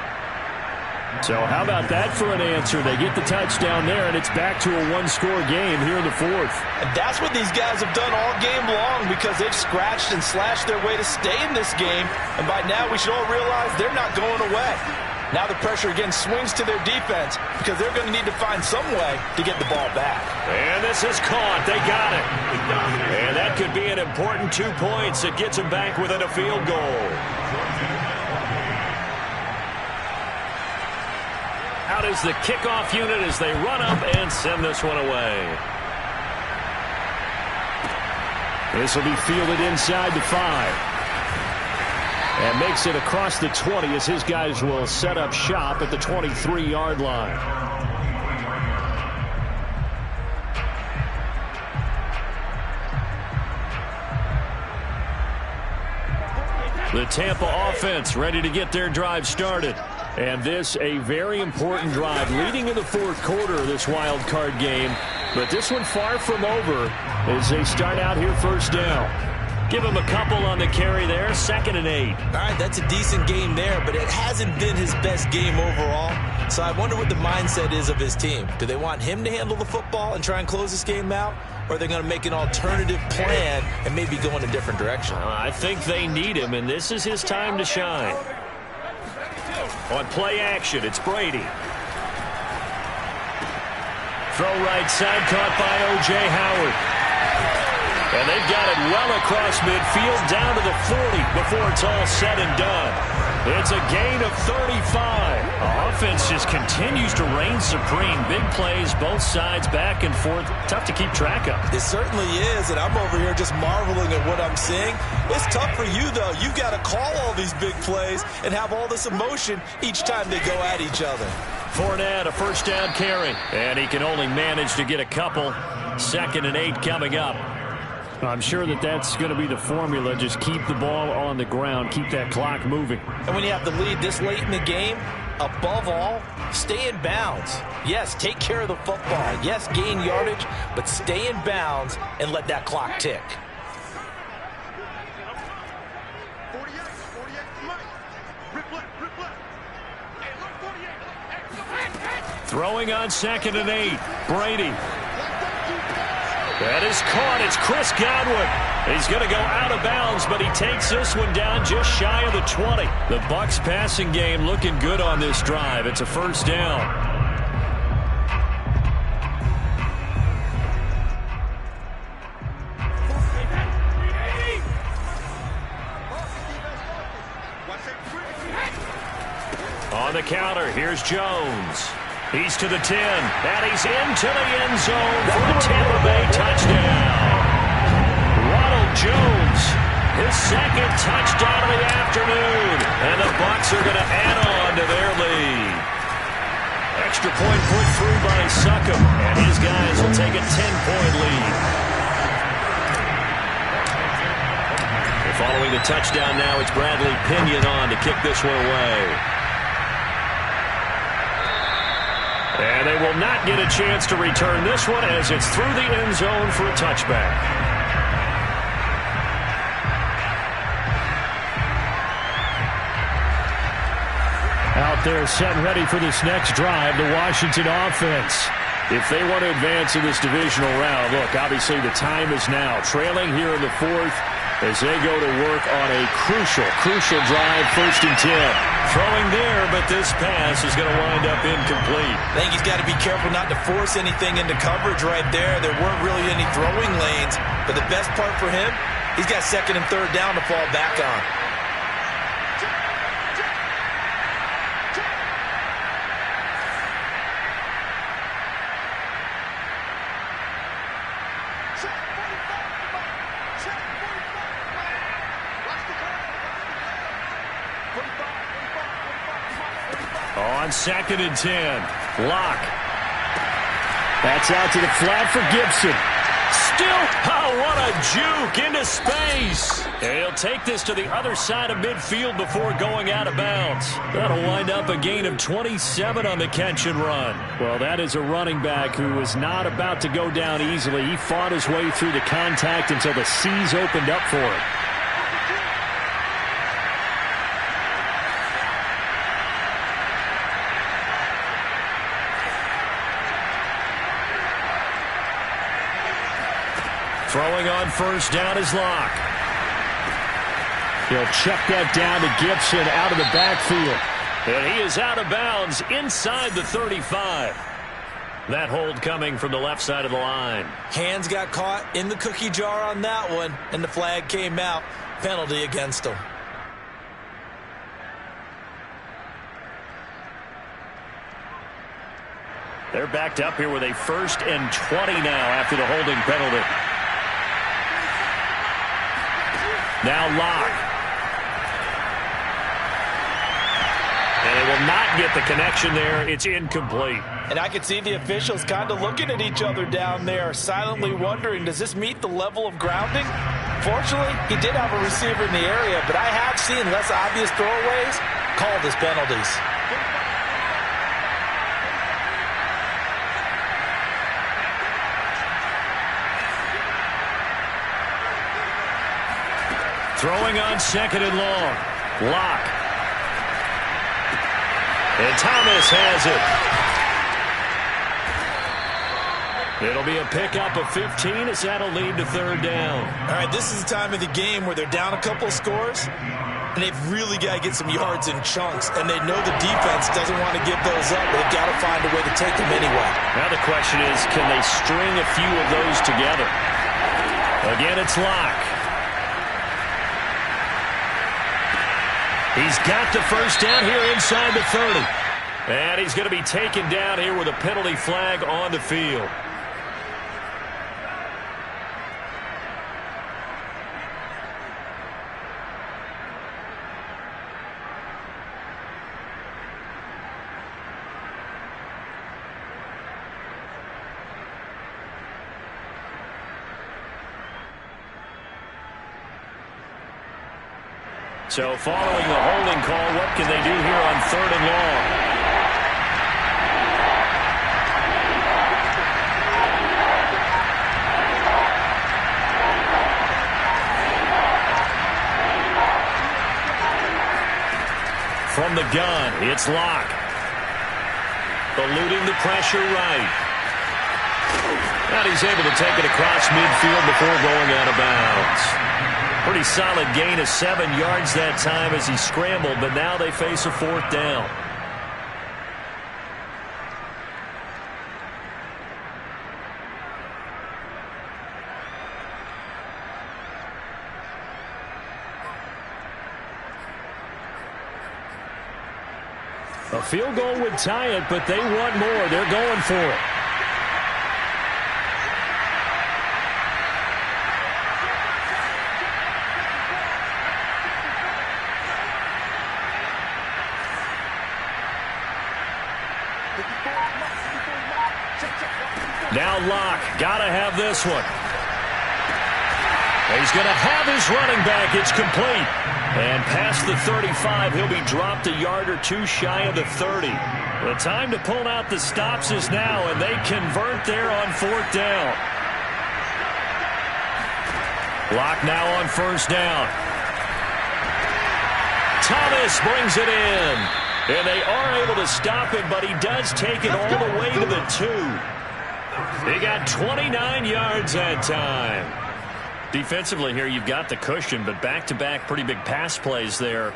S6: So how about that for an answer? They get the touchdown there, and it's back to a one-score game here in the fourth.
S4: And that's what these guys have done all game long because they've scratched and slashed their way to stay in this game. And by now we should all realize they're not going away. Now the pressure again swings to their defense because they're going to need to find some way to get the ball back.
S1: And this is caught. They got it. And that could be an important 2 points that gets them back within a field goal. Out is the kickoff unit as they run up and send this one away.
S6: This will be fielded inside the 5. And makes it across the 20 as his guys will set up shop at the 23-yard line. The Tampa offense ready to get their drive started. And this a very important drive leading in the fourth quarter of this wild card game. But this one far from over as they start out here first down. Give him a couple on the carry there. 2nd and 8.
S2: All right, that's a decent game there, but it hasn't been his best game overall. So I wonder what the mindset is of his team. Do they want him to handle the football and try and close this game out? Or are they going to make an alternative plan and maybe go in a different direction?
S6: I think they need him, and this is his time to shine. On play action, it's Brady. Throw right side, caught by O.J. Howard. And they've got it well across midfield, down to the 40 before it's all said and done. It's a gain of 35. The offense just continues to reign supreme. Big plays, both sides, back and forth. Tough to keep track of.
S2: It certainly is, and I'm over here just marveling at what I'm seeing. It's tough for you, though. You've got to call all these big plays and have all this emotion each time they go at each other.
S6: Fournette, a first down carry. And he can only manage to get a couple. 2nd and 8 coming up. I'm sure that's going to be the formula. Just keep the ball on the ground. Keep that clock moving.
S2: And when you have the lead this late in the game, above all, stay in bounds. Yes, take care of the football. Yes, gain yardage, but stay in bounds and let that clock tick.
S5: 48, Mike. Rip left. Hey, look, 48.
S6: Throwing on 2nd and 8. Brady. That is caught. It's Chris Godwin. He's going to go out of bounds, but he takes this one down just shy of the 20. The Bucs passing game looking good on this drive. It's a first down. On the counter, here's Jones. He's to the 10, and he's into the end zone for a Tampa Bay touchdown. Ronald Jones, his 2nd touchdown of the afternoon, and the Bucs are going to add on to their lead. Extra point put through by Succop, and his guys will take a 10-point lead. Following the touchdown now, it's Bradley Pinion on to kick this one away. And they will not get a chance to return this one as it's through the end zone for a touchback. Out there set and ready for this next drive, the Washington offense. If they want to advance in this divisional round, look, obviously the time is now. Trailing here in the 4th as they go to work on a crucial drive, 1st and 10. Throwing there, but this pass is going to wind up incomplete.
S2: I think he's got to be careful not to force anything into coverage right there. There weren't really any throwing lanes, but the best part for him, he's got 2nd and 3rd down to fall back on.
S6: On 2nd and 10, Locke. That's out to the flat for Gibson. Still, oh, what a juke into space. And he'll take this to the other side of midfield before going out of bounds. That'll wind up a gain of 27 on the catch and run. Well, that is a running back who was not about to go down easily. He fought his way through the contact until the seas opened up for him. Throwing on 1st down is Locke. He'll check that down to Gibson out of the backfield. And he is out of bounds inside the 35. That hold coming from the left side of the line.
S2: Hands got caught in the cookie jar on that one, and the flag came out. Penalty against him.
S6: They're backed up here with a 1st and 20 now after the holding penalty. Now Locke. And they will not get the connection there. It's incomplete.
S4: And I can see the officials kind of looking at each other down there, silently wondering, does this meet the level of grounding? Fortunately, he did have a receiver in the area, but I have seen less obvious throwaways called as penalties.
S1: Throwing on second and long. Locke. And Thomas has it. It'll be a pickup of 15 as that'll lead to third down.
S2: All right, this is the time of the game where they're down a couple of scores, and they've really got to get some yards in chunks, and they know the defense doesn't want to give those up, but they've got to find a way to take them anyway.
S1: Now the question is, can they string a few of those together? Again, it's Locke. He's got the first down here inside the 30. And he's going to be taken down here with a penalty flag on the field. So following the holding call, what can they do here on third and long? From the gun, it's Locke. Eluding the pressure right. And he's able to take it across midfield before going out of bounds. Pretty solid gain of 7 yards that time as he scrambled, but now they face a fourth down. A field goal would tie it, but they want more. They're going for it. Now Locke, gotta have this one. He's going to have his running back. It's complete. And past the 35, he'll be dropped a yard or two shy of the 30. The time to pull out the stops is now, and they convert there on fourth down. Locke now on first down. Thomas brings it in. And they are able to stop him, but he does take it all the way to the 2. He got 29 yards that time. Defensively here, you've got the cushion, but back-to-back pretty big pass plays there.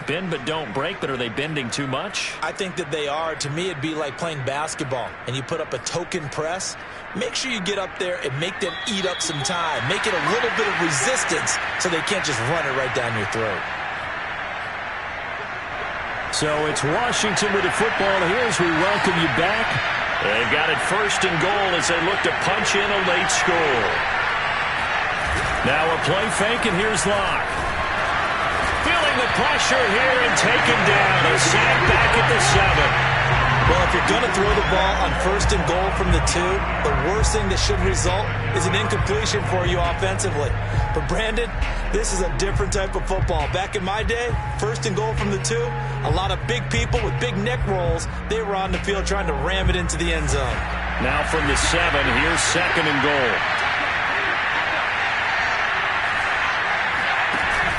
S1: Bend but don't break, but are they bending too much?
S2: I think that they are. To me, it'd be like playing basketball, and you put up a token press. Make sure you get up there and make them eat up some time. Make it a little bit of resistance so they can't just run it right down your throat.
S1: So it's Washington with the football here as we welcome you back. They've got it first and goal as they look to punch in a late score. Now a play fake, and here's Locke. Feeling the pressure here and taken down. A sack back at the 7.
S2: Well, if you're going to throw the ball on first and goal from the 2, the worst thing that should result is an incompletion for you offensively. But Brandon, this is a different type of football. Back in my day, first and goal from the 2, a lot of big people with big neck rolls, they were on the field trying to ram it into the end zone.
S1: Now from the 7, here's second and goal.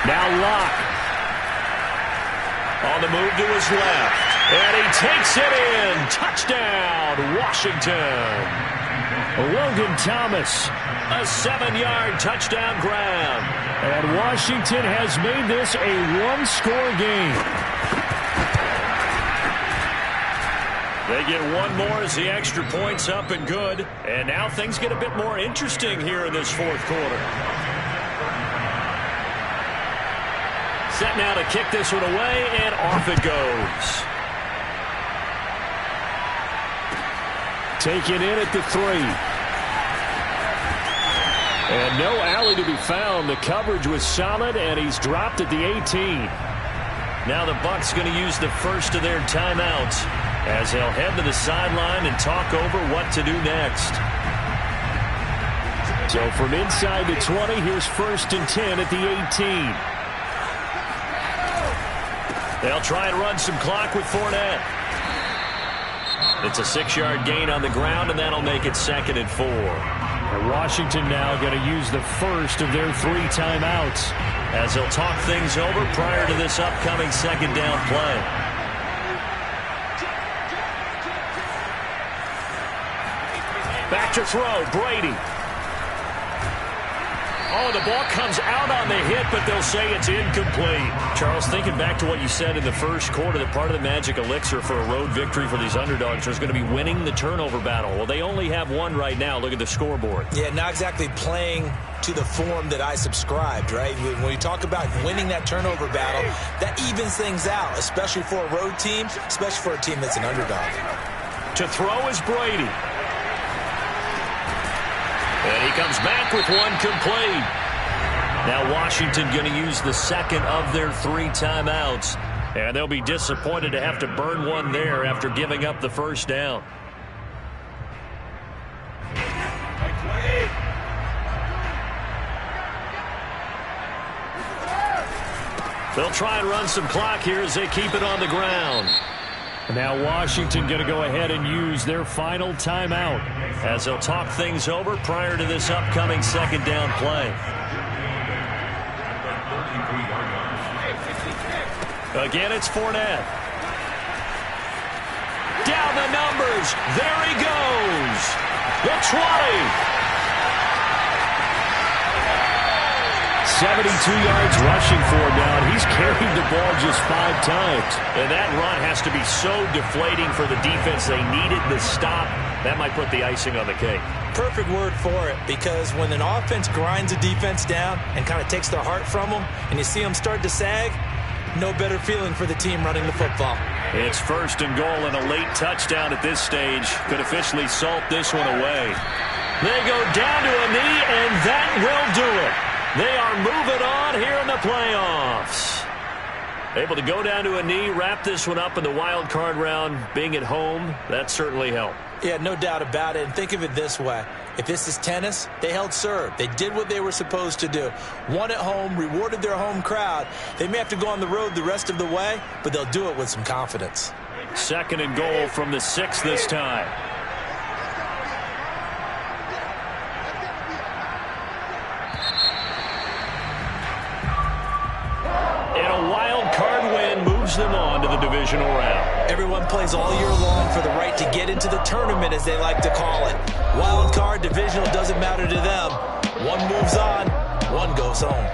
S1: Now Locke. On the move to his left. And he takes it in. Touchdown, Washington. Logan Thomas, a 7-yard touchdown grab. And Washington has made this a one-score game. They get one more as the extra point's up and good. And now things get a bit more interesting here in this fourth quarter. Set now to kick this one away, and off it goes. Taken in at the 3. And no alley to be found. The coverage was solid, and he's dropped at the 18. Now the Bucs going to use the first of their timeouts as they'll head to the sideline and talk over what to do next. So from inside the 20, here's first and 10 at the 18. They'll try and run some clock with Fournette. It's a 6-yard gain on the ground, and that'll make it second and 4. And Washington now going to use the first of their 3 timeouts. as they'll talk things over prior to this upcoming second down play. Back to throw, Brady. Oh, the ball comes out on the hit, but they'll say it's incomplete. Charles, thinking back to what you said in the first quarter, that part of the magic elixir for a road victory for these underdogs is going to be winning the turnover battle. Well, they only have one right now. Look at the scoreboard.
S2: Yeah, not exactly playing to the form that I subscribed, right? When you talk about winning that turnover battle, that evens things out, especially for a road team, especially for a team that's an underdog.
S1: To throw is Brady. And he comes back with one complete. Now Washington going to use the second of their 3 timeouts. And they'll be disappointed to have to burn one there after giving up the first down. They'll try and run some clock here as they keep it on the ground.
S6: Now Washington going to go ahead and use their final timeout
S1: as they'll talk things over prior to this upcoming second down play. Again, it's Fournette. Down the numbers. There he goes. The 20.
S6: 72 yards rushing for him now, and he's carried the ball just 5 times.
S1: And that run has to be so deflating for the defense. They needed the stop. That might put the icing on the cake.
S2: Perfect word for it, because when an offense grinds a defense down and kind of takes their heart from them, and you see them start to sag, no better feeling for the team running the football.
S1: It's 1st and goal, and a late touchdown at this stage could officially salt this one away. They go down to a knee, and that will do it. They are moving on here in the playoffs. Able to go down to a knee, wrap this one up in the wild card round. Being at home, that certainly helped.
S2: Yeah, no doubt about it. And think of it this way. If this is tennis, they held serve. They did what they were supposed to do. Won at home, rewarded their home crowd. They may have to go on the road the rest of the way, but they'll do it with some confidence.
S1: 2nd and goal from the 6 this time. Them on to the divisional round.
S2: Everyone plays all year long for the right to get into the tournament, as they like to call it. Wild card, divisional, doesn't matter to them. One moves on, one goes home.